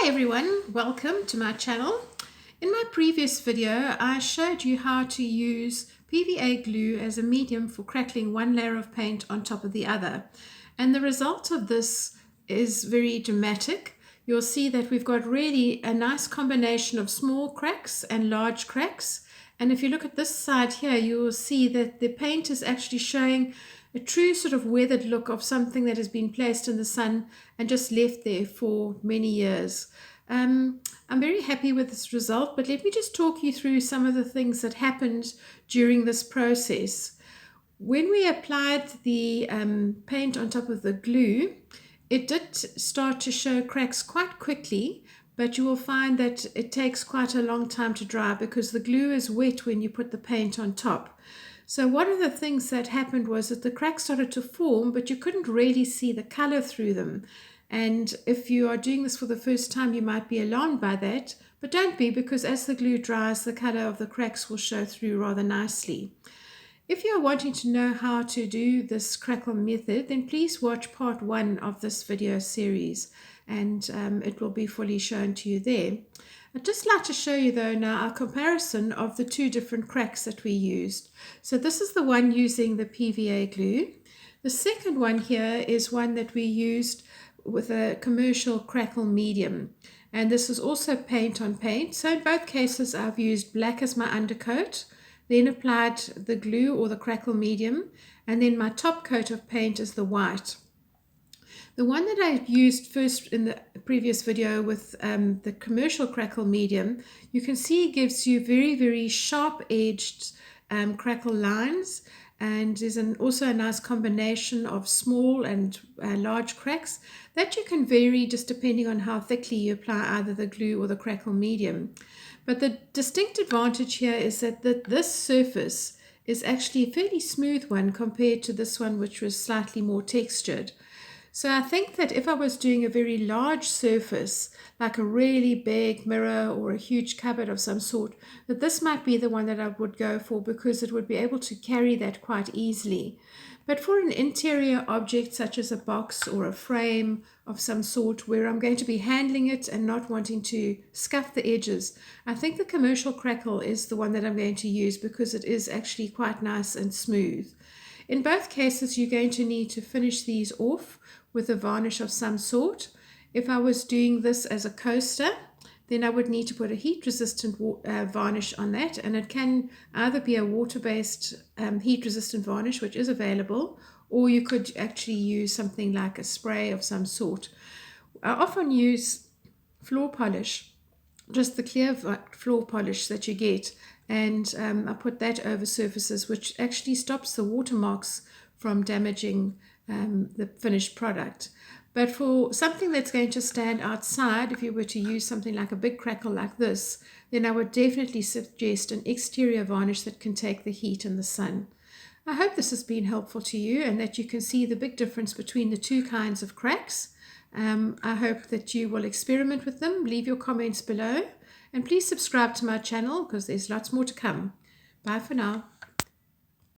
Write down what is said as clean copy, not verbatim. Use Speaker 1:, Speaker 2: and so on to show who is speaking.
Speaker 1: Hi everyone, welcome to my channel. In my previous video I showed you how to use PVA glue as a medium for crackling one layer of paint on top of the other, and the result of this is very dramatic. You'll see that we've got really a nice combination of small cracks and large cracks, and if you look at this side here you will see that the paint is actually showing a true sort of weathered look of something that has been placed in the sun and just left there for many years. I'm very happy with this result, but let me just talk you through some of the things that happened during this process. When we applied the paint on top of the glue, it did start to show cracks quite quickly, but you will find that it takes quite a long time to dry because the glue is wet when you put the paint on top. So one of the things that happened was that the cracks started to form, but you couldn't really see the color through them. And if you are doing this for the first time, you might be alarmed by that, but don't be, because as the glue dries, the color of the cracks will show through rather nicely. If you are wanting to know how to do this crackle method, then please watch part 1 of this video series, and it will be fully shown to you there. I'd just like to show you though now a comparison of the two different cracks that we used. So this is the one using the PVA glue. The second one here is one that we used with a Commercial Crackle Medium, and this is also paint on paint. So in both cases I've used black as my undercoat, then applied the glue or the crackle medium, and then my top coat of paint is the white. The one that I used first in the previous video with the Commercial Crackle Medium, you can see gives you very sharp-edged crackle lines, and there's also a nice combination of small and large cracks that you can vary just depending on how thickly you apply either the glue or the crackle medium. But the distinct advantage here is that this surface is actually a fairly smooth one compared to this one, which was slightly more textured. So I think that if I was doing a very large surface, like a really big mirror or a huge cupboard of some sort, that this might be the one that I would go for, because it would be able to carry that quite easily. But for an interior object such as a box or a frame of some sort, where I'm going to be handling it and not wanting to scuff the edges, I think the Commercial Crackle is the one that I'm going to use, because it is actually quite nice and smooth. In both cases, you're going to need to finish these off with a varnish of some sort. If I was doing this as a coaster, then I would need to put a heat-resistant varnish on that, and it can either be a water-based heat-resistant varnish, which is available, or you could actually use something like a spray of some sort. I often use floor polish, just the clear floor polish that you get, and I put that over surfaces, which actually stops the watermarks from damaging the finished product. But for something that's going to stand outside, if you were to use something like a big crackle like this, then I would definitely suggest an exterior varnish that can take the heat and the sun. I hope this has been helpful to you, and that you can see the big difference between the two kinds of cracks. I hope that you will experiment with them. Leave your comments below, and please subscribe to my channel, because there's lots more to come. Bye for now.